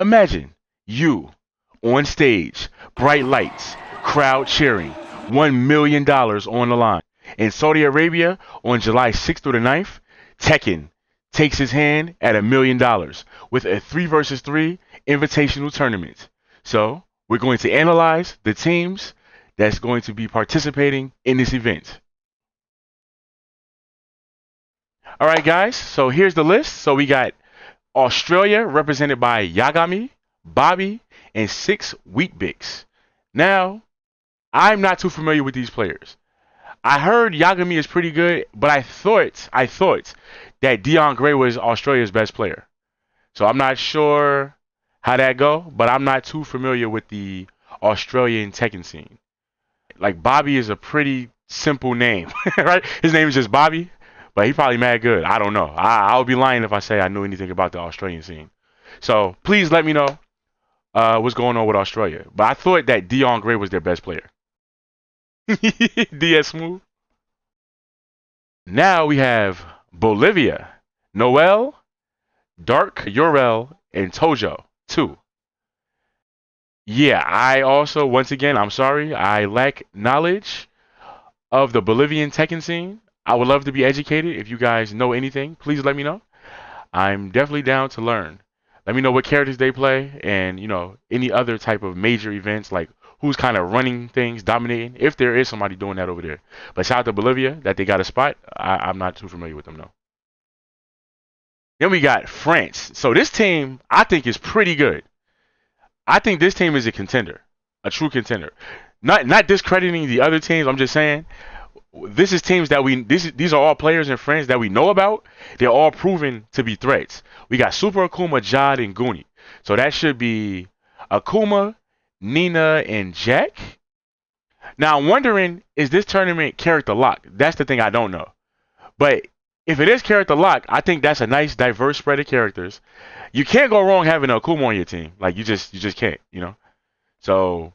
Imagine you on stage, bright lights, crowd cheering, $1 million on the line. In Saudi Arabia on July 6th through the 9th, Tekken takes his hand at $1 million with a 3 versus 3 invitational tournament. So we're going to analyze the teams that's going to be participating in this event. All right, guys. So here's the list. So we got Australia represented by Yagami, Bobby, and 6 Weet-Bix. Now, I'm not too familiar with these players. I heard Yagami is pretty good, but I thought that Dion Gray was Australia's best player. So I'm not sure how that go, but I'm not too familiar with the Australian Tekken scene. Like Bobby is a pretty simple name, right? His name is just Bobby, but he probably mad good. I don't know. I would be lying if I say I knew anything about the Australian scene. So please let me know what's going on with Australia. But I thought that Dion Gray was their best player. DS Smooth. Now we have Bolivia, Noel, Dark Urel, and Tojo 2. Yeah, I also, once again, I'm sorry, I lack knowledge of the Bolivian Tekken scene. I would love to be educated. If you guys know anything, please let me know. I'm definitely down to learn. Let me know what characters they play and, any other type of major events, like who's kind of running things, dominating, if there is somebody doing that over there. But shout out to Bolivia that they got a spot. I'm not too familiar with them, though. Then we got France. So this team, I think, is pretty good. I think this team is a contender, a true contender. Not discrediting the other teams. I'm just saying this is teams that these are all players and friends that we know about. They're all proven to be threats. We got Super Akuma, Jad, and Goonie. So that should be Akuma, Nina, and Jack. Now I'm wondering, is this tournament character locked? That's the thing I don't know. But if it is character locked, I think that's a nice diverse spread of characters. You can't go wrong having a Akuma on your team. Like you just can't, So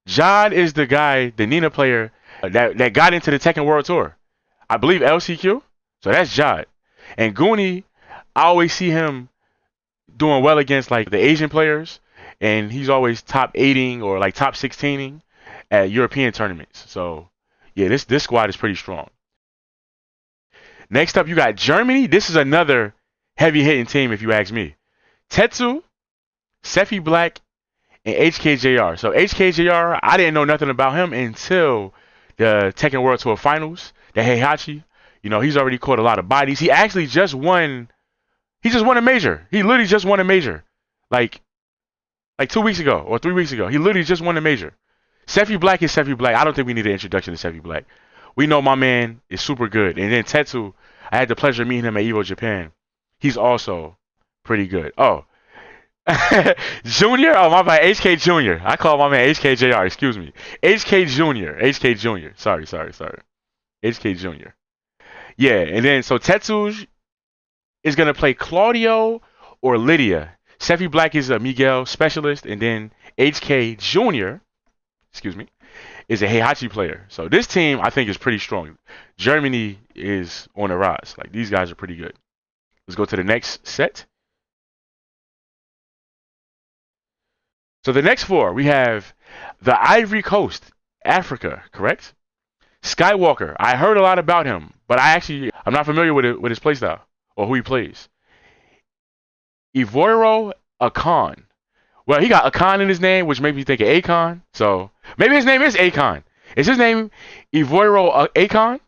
Jad is the guy, the Nina player that got into the Tekken World Tour. I believe LCQ. So that's Jad. And Goonie, I always see him doing well against like the Asian players, and he's always top 8ing or like top 16ing at European tournaments. So yeah, this squad is pretty strong. Next up, you got Germany. This is another heavy hitting team, if you ask me. Tetsu, Sephi Black, and HKJR. So HKJR, I didn't know nothing about him until the Tekken World Tour Finals. The Heihachi, he's already caught a lot of bodies. He actually just won. He just won a major. He literally just won a major, like 2 weeks ago or 3 weeks ago. He literally just won a major. Sephi Black is Sephi Black. I don't think we need an introduction to Sephi Black. We know my man is super good. And then Tetsu, I had the pleasure of meeting him at Evo Japan. He's also pretty good. Oh, Junior? Oh, my bad. HK Junior. I call my man HKJR. Excuse me. HK Junior. HK Junior. Sorry. HK Junior. Yeah, and then so Tetsu is going to play Claudio or Lydia. Sephi Black is a Miguel specialist. And then HK Junior, is a Heihachi player. So this team, I think, is pretty strong. Germany is on the rise. Like, these guys are pretty good. Let's go to the next set. So the next 4, we have the Ivory Coast, Africa, correct? Skywalker. I heard a lot about him, but I'm not familiar with his playstyle or who he plays. Ivoiro Akon. Well, he got Akon in his name, which made me think of Akon. So maybe his name is Akon. Is his name Ivoiro Akon?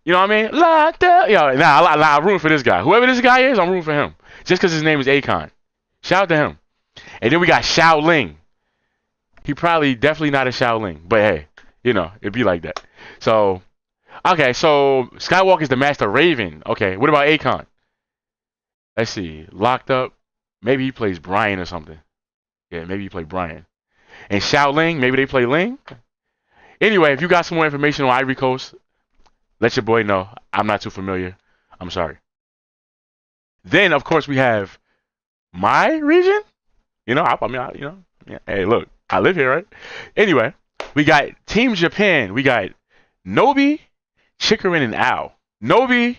You know what I mean? Locked up. I'm rooting for this guy. Whoever this guy is, I'm rooting for him. Just because his name is Akon. Shout out to him. And then we got Shaolin. He definitely not a Shaolin. But hey, it'd be like that. So, okay, so Skywalker is the Master Raven. Okay, what about Akon? Let's see. Locked up. Maybe he plays Brian or something. Yeah, maybe he play Brian. And Shaolin, maybe they play Ling. Anyway, if you got some more information on Ivory Coast, let your boy know. I'm not too familiar. I'm sorry. Then, of course, we have my region. Hey, look, I live here, right? Anyway, we got Team Japan. We got Nobi, Chikarin, and Ao. Nobi,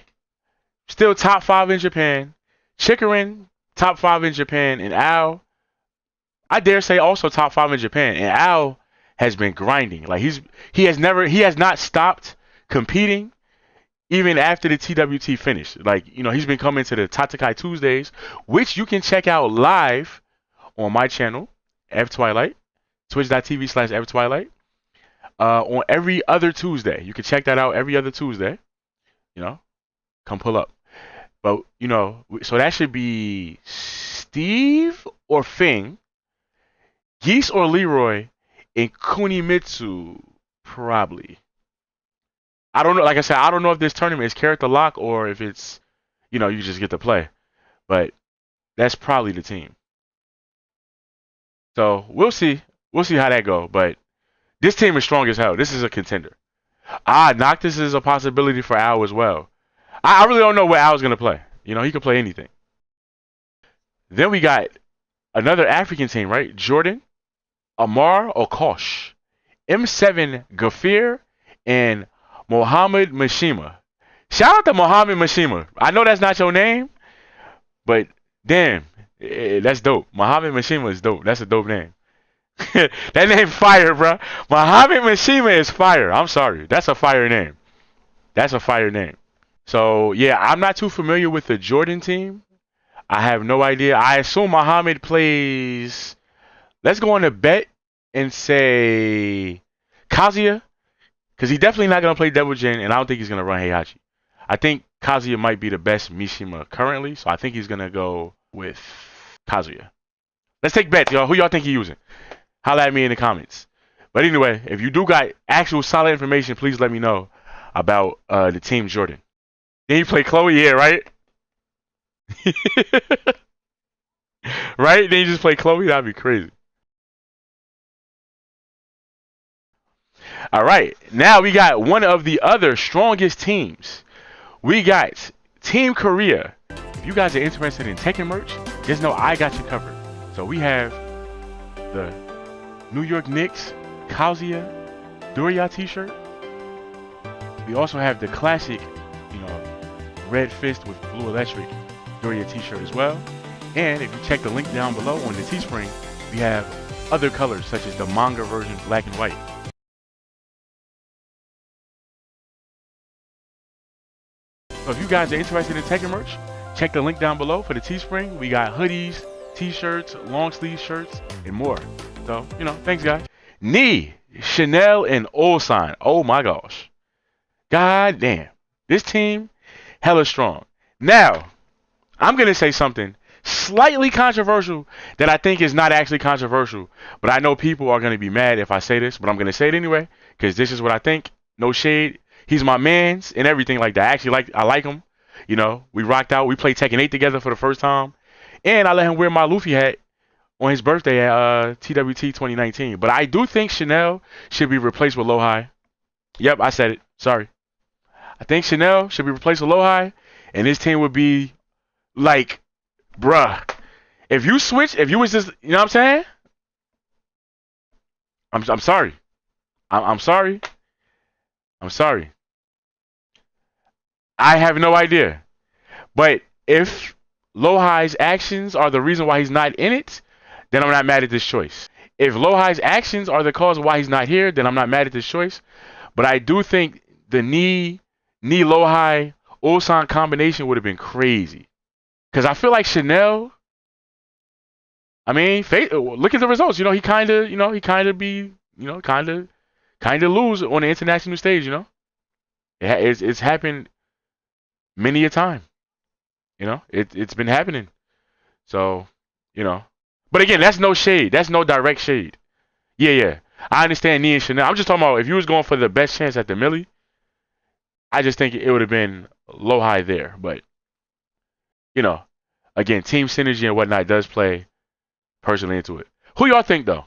still top 5 in Japan. Chikarin, top 5 in Japan, and Al, I dare say also top 5 in Japan. And Al has been grinding. Like he has not stopped competing even after the TWT finished. Like, he's been coming to the Tatakai Tuesdays, which you can check out live on my channel, F Twilight, twitch.tv/F Twilight, on every other Tuesday. You can check that out every other Tuesday. Come pull up. But, so that should be Steve or Fing, Geese or Leroy, and Kunimitsu, probably. I don't know. Like I said, I don't know if this tournament is character lock or if it's, you just get to play. But that's probably the team. So we'll see. We'll see how that go. But this team is strong as hell. This is a contender. Noctis is a possibility for Al as well. I really don't know what Al's going to play. He could play anything. Then we got another African team, right? Jordan, Amar Okosh, M7 Gafir, and Mohammed Mashima. Shout out to Mohammed Mashima. I know that's not your name, but damn, that's dope. Mohammed Mashima is dope. That's a dope name. That name fire, bro. Mohammed Mashima is fire. I'm sorry. That's a fire name. That's a fire name. So, yeah, I'm not too familiar with the Jordan team. I have no idea. I assume Muhammad plays. Let's go on a bet and say Kazuya, because he's definitely not going to play Devil Jin, and I don't think he's going to run Heihachi. I think Kazuya might be the best Mishima currently, so I think he's going to go with Kazuya. Let's take bets, y'all. Who y'all think he's using? Holla at me in the comments. But anyway, if you do got actual solid information, please let me know about the team Jordan. Then you play Chloe, yeah, right? Right? Then you just play Chloe? That'd be crazy. All right. Now we got one of the other strongest teams. We got Team Korea. If you guys are interested in Tekken merch, just know I got you covered. So we have the New York Knicks Kazuya Doria t-shirt. We also have the classic, red fist with blue electric Doria t-shirt as well. And if you check the link down below on the Teespring, we have other colors such as the manga version black and white. So if you guys are interested in Tekken merch, check the link down below for the Teespring. We got hoodies, t-shirts, long sleeve shirts, and more. So, thanks guys. Knee, Chanel, and Ulsan. Oh my gosh. God damn. This team, hella strong. Now, I'm going to say something slightly controversial that I think is not actually controversial, but I know people are going to be mad if I say this, but I'm going to say it anyway, because this is what I think. No shade. He's my mans and everything like that. I like him. We rocked out. We played Tekken 8 together for the first time, and I let him wear my Luffy hat on his birthday at TWT 2019. But I do think Chanel should be replaced with Lohai. Yep, I said it. Sorry. I think Chanel should be replaced with Lohai, and his team would be like, bruh, if you was just, you know what I'm saying? I'm sorry. I'm sorry. I'm sorry. I have no idea. But if Lohai's actions are the reason why he's not in it, then I'm not mad at this choice. If Lohai's actions are the cause of why he's not here, then I'm not mad at this choice. But I do think the knee Lohai Ulsan combination would have been crazy. Because I feel like Chanel, look at the results. He kind of lose on the international stage. It's happened many a time. It's been happening. So, but again, that's no shade. That's no direct shade. Yeah. I understand Nia and Chanel. I'm just talking about if you was going for the best chance at the Millie, I just think it would have been Lohai there. But, again, team synergy and whatnot does play personally into it. Who y'all think, though?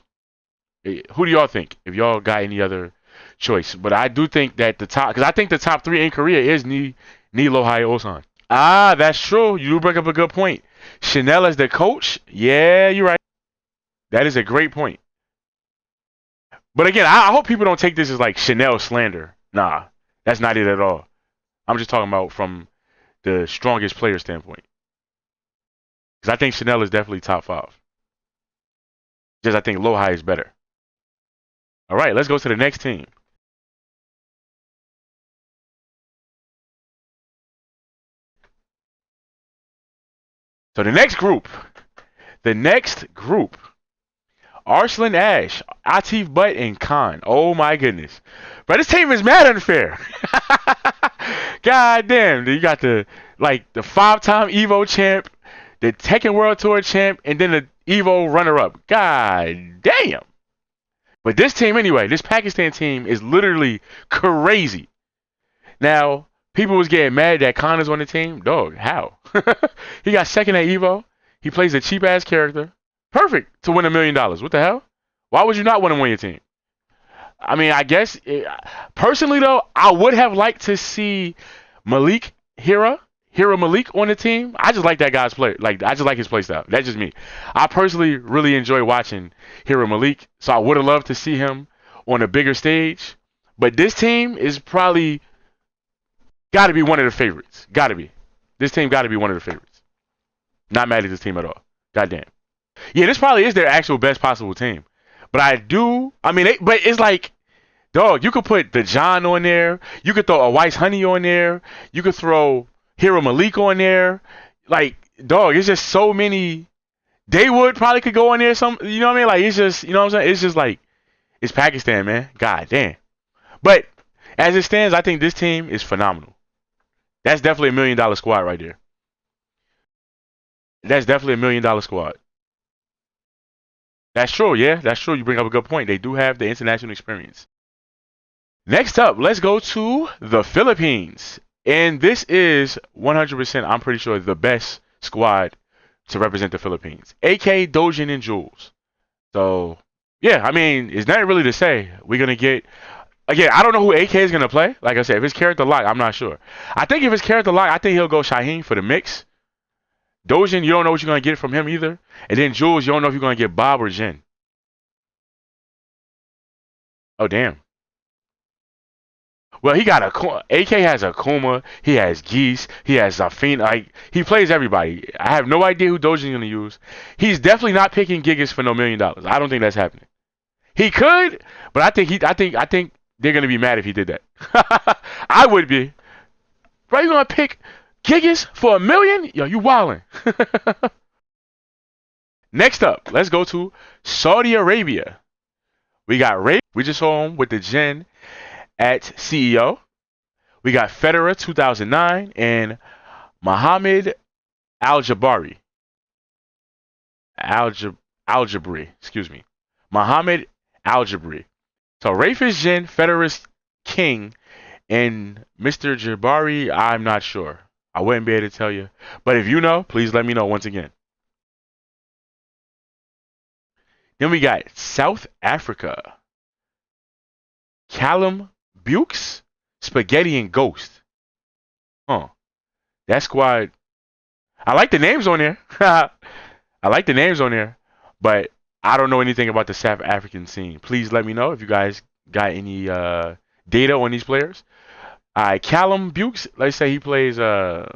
Who do y'all think? If y'all got any other choice. But I do think that because I think the top 3 in Korea is Lohai, Ulsan. That's true. You bring up a good point. Chanel as the coach? Yeah, you're right. That is a great point. But again, I hope people don't take this as like Chanel slander. Nah, that's not it at all. I'm just talking about from the strongest player standpoint. Because I think Chanel is definitely top 5. Just I think low high is better. All right, let's go to the next team. So the next group, Arslan Ash, Atif Butt, and Khan. Oh my goodness. But this team is mad unfair. God damn, you got the 5-time Evo champ, the Tekken World Tour champ, and then the Evo runner-up. God damn. But this team anyway, this Pakistan team is literally crazy. Now, people was getting mad that Khan is on the team. Dog, how? He got second at Evo. He plays a cheap ass character. Perfect to win $1 million. What the hell? Why would you not want him on your team? I mean, I guess personally though, I would have liked to see Malik Hira Malik on the team. I just like that guy's play. Like I just like his play style. That's just me. I personally really enjoy watching Hira Malik, so I would have loved to see him on a bigger stage. But this team is probably got to be one of the favorites. Got to be. This team got to be one of the favorites. Not mad at this team at all. Goddamn. Yeah, this probably is their actual best possible team. But but it's like, dog, you could put the John on there. You could throw a Weiss Honey on there. You could throw Hero Malik on there. Like, dog, it's just so many. Daywood probably could go on there. You know what I mean? Like, it's just, you know what I'm saying? It's just like, it's Pakistan, man. God damn. But as it stands, I think this team is phenomenal. That's definitely $1 million squad right there. That's definitely $1 million squad. That's true, yeah. That's true. You bring up a good point. They do have the international experience. Next up, let's go to the Philippines. And this is 100%, I'm pretty sure, the best squad to represent the Philippines. AK, Dojin, and Jules. So, yeah, I mean, it's not really to say. We're going to get... Again, I don't know who AK is going to play. Like I said, if it's character lock, I'm not sure. I think if it's character lock, I think he'll go Shaheen for the mix. Dojin, you don't know what you're going to get from him either. And then Jules, you don't know if you're going to get Bob or Jin. Oh, damn. Well, he got AK has Akuma, he has Geese, he has Zafina. Like, he plays everybody. I have no idea who Dojin's going to use. He's definitely not picking Gigas for no $1 million. I don't think that's happening. He could, but I think they're going to be mad if he did that. I would be. Bro, you going to pick Gigas for $1 million? Yo, you wildin'. Next up, let's go to Saudi Arabia. We got Ray. We just saw him with the Jin at CEO. We got Federer 2009 and Mohammed Al-Jabari. Al-Jabri, excuse me. Mohammed Al-Jabri. So Rafe is Jin, Federer's King, and Mr. Jabari, I'm not sure. I wouldn't be able to tell you. But if you know, please let me know once again. Then we got South Africa. Callum Bukes, Spaghetti, and Ghost. Huh. That squad. I like the names on there. I like the names on there. But I don't know anything about the South African scene. Please let me know if you guys got any data on these players. Alright, Callum Bukes. Let's say he plays I'm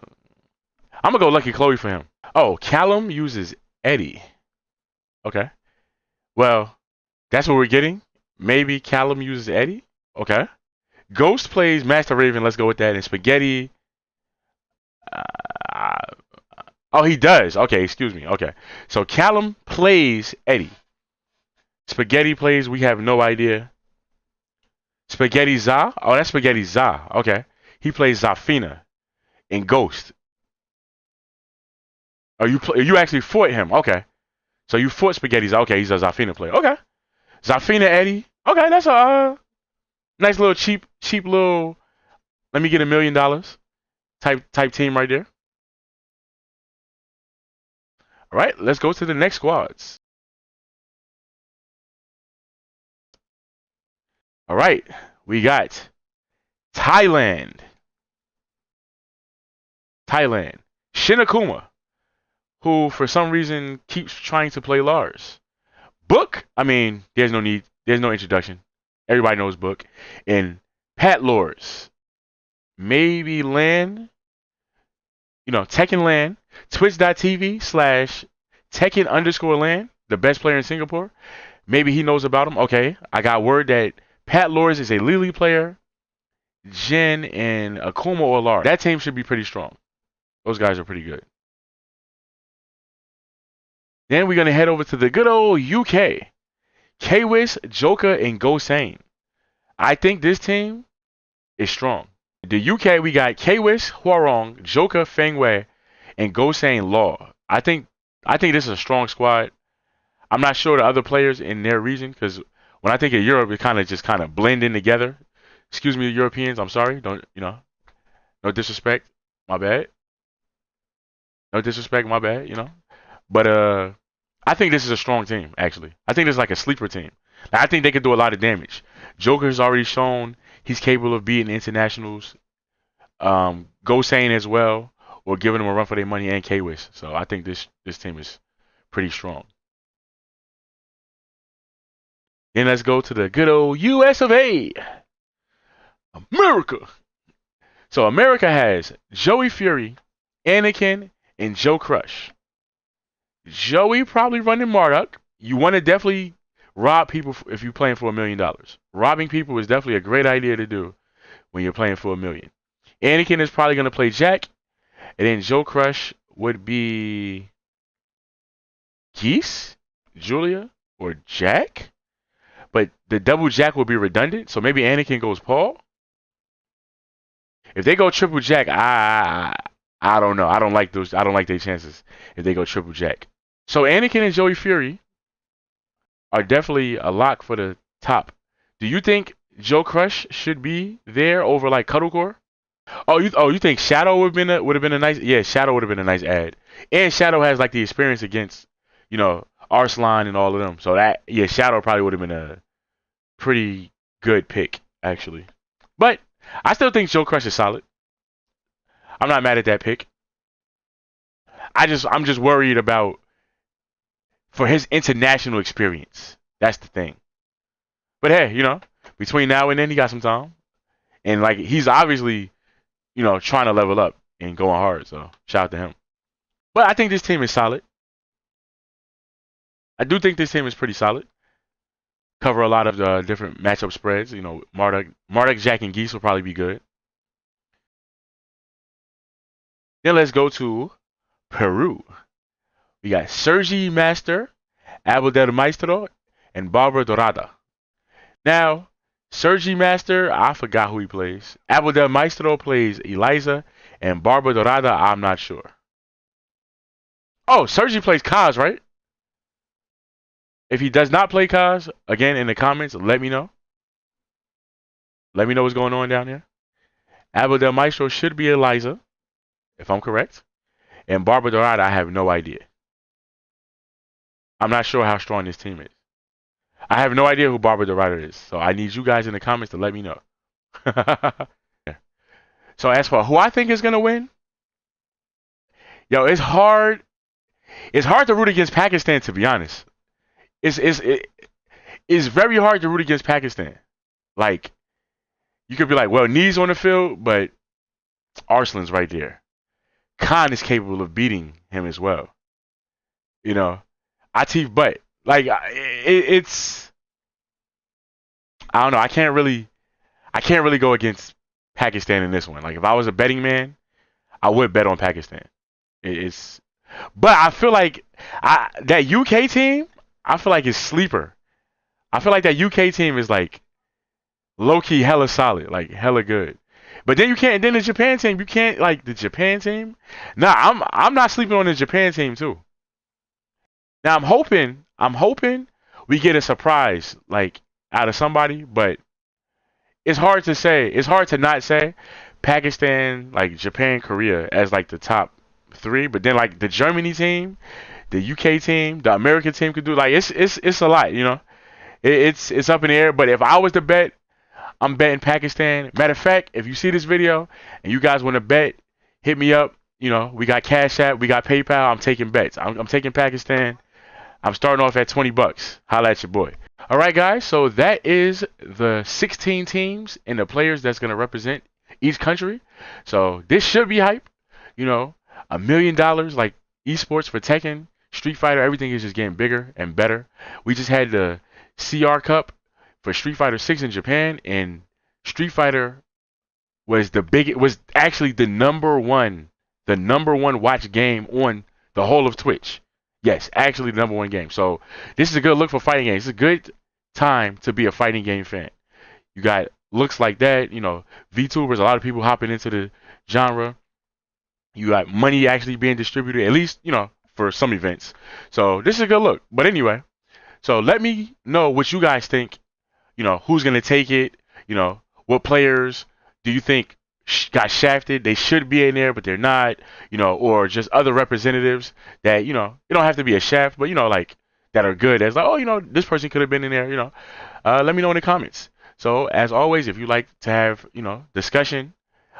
gonna go Lucky Chloe for him. Oh, Callum uses Eddie. Okay. Well, that's what we're getting. Maybe Callum uses Eddie. Okay. Ghost plays Master Raven. Let's go with that. And Spaghetti. Oh, he does. Okay, excuse me. Okay. So Callum plays Eddie. Spaghetti plays. We have no idea. Spaghetti Za. Oh, that's Spaghetti Za. Okay. He plays Zafina and Ghost. Oh, you actually fought him. Okay. So you fought Spaghetti Za. Okay, he's a Zafina player. Okay. Zafina Eddie. Okay, that's a nice little cheap little. Let me get $1 million type team right there. All right, let's go to the next squads. All right, we got Thailand. Shin Akuma, who for some reason keeps trying to play Lars. Book, I mean, there's no need, there's no introduction. Everybody knows Book. And Pat Lors. Maybe Lan. Tekken LAN, twitch.tv/Tekken_LAN, the best player in Singapore. Maybe he knows about him. Okay, I got word that Pat Lors is a Lily player, Jin, and Akuma or Lar. That team should be pretty strong. Those guys are pretty good. Then we're going to head over to the good old UK. K-Wiz, Joker, and Gosane. I think this team is strong. The UK, we got K-Wiz, Hwarong, Joker, Feng Wei, and Gosane Law. I think this is a strong squad. I'm not sure the other players in their region, because when I think of Europe, it just kind of blend in together. Excuse me, Europeans. I'm sorry. Don't, no disrespect. My bad. No disrespect. My bad. But I think this is a strong team, actually. I think this is like a sleeper team. I think they could do a lot of damage. Joker has already shown he's capable of beating internationals. Gosane as well, or giving them a run for their money, and K-Wiz. So I think this team is pretty strong. Then let's go to the good old US of A. America. So America has Joey Fury, Anakin, and Joe Crush. Joey probably running Marduk. You want to definitely rob people if you're playing for $1 million. Robbing people is definitely a great idea to do when you're playing for $1 million. Anakin is probably going to play Jack, and then Joe Crush would be Geese, Julia, or Jack. But the double Jack will be redundant, so maybe Anakin goes Paul. If they go triple Jack, I don't know. I don't like those. I don't like their chances if they go triple Jack. So Anakin and Joey Fury are definitely a lock for the top. Do you think Joe Crush should be there over like Cuddlecore? You think Shadow would have been a nice? Yeah, Shadow would have been a nice ad. And Shadow has like the experience against Arslan and all of them. So Shadow probably would have been a pretty good pick actually. But I still think Joe Crush is solid. I'm not mad at that pick. I'm just worried about for his international experience. That's the thing. But hey, between now and then he got some time. And like he's obviously, trying to level up and going hard. So shout out to him. But I think this team is solid. I do think this team is pretty solid. Cover a lot of the different matchup spreads. Marduk, Jack, and Geese will probably be good. Then let's go to Peru. We got Sergi Master, Abel del Maestro, and Barbara Dorada. Now, Sergi Master, I forgot who he plays. Abel del Maestro plays Eliza, and Barbara Dorada, I'm not sure. Oh, Sergi plays Kaz, right? If he does not play Kaz, again in the comments, let me know. Let me know what's going on down there. Abel del Maestro should be Eliza, if I'm correct. And Barbara Dorada, I have no idea. I'm not sure how strong this team is. I have no idea who Barbara Dorada is. So I need you guys in the comments to let me know. So as for who I think is going to win, it's hard. It's hard to root against Pakistan, to be honest. It's very hard to root against Pakistan. Like, you could be like, well, Knee's on the field, but Arslan's right there. Khan is capable of beating him as well. Atif Butt. Like, it's I don't know. I can't really go against Pakistan in this one. Like, if I was a betting man, I would bet on Pakistan. But I feel like that UK team, I feel like it's sleeper. I feel like that UK team is like low-key hella solid, like hella good. But then then the Japan team, you can't like the Japan team. Nah, I'm not sleeping on the Japan team too. Now I'm hoping we get a surprise like out of somebody, but it's hard to say. It's hard to not say Pakistan, like Japan, Korea as like the top 3, but then like the Germany team, the UK team, the American team could do like it's a lot, It's up in the air, but if I was to bet, I'm betting Pakistan. Matter of fact, if you see this video and you guys want to bet, hit me up. We got Cash App, we got PayPal. I'm taking bets. I'm taking Pakistan. I'm starting off at $20. Holla at your boy. All right, guys. So that is the 16 teams and the players that's going to represent each country. So this should be hype. $1 million, like esports for Tekken, Street Fighter, everything is just getting bigger and better. We just had the CR Cup for Street Fighter 6 in Japan, and Street Fighter was actually the number one watch game on the whole of Twitch. Yes, actually the number one game. So this is a good look for fighting games. It's a good time to be a fighting game fan. You got looks like that, VTubers, a lot of people hopping into the genre. You got money actually being distributed, at least, for some events. So this is a good look. But anyway, so let me know what you guys think. Who's going to take it? What players do you think got shafted? They should be in there, but they're not, or just other representatives that, it don't have to be a shaft, but, like that are good. As like, oh, this person could have been in there, let me know in the comments. So as always, if you like to have, discussion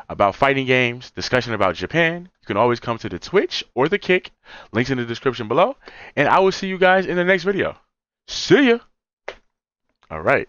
about fighting games, discussion about Japan, you can always come to the Twitch or the Kick. Links in the description below. And I will see you guys in the next video. See ya. All right.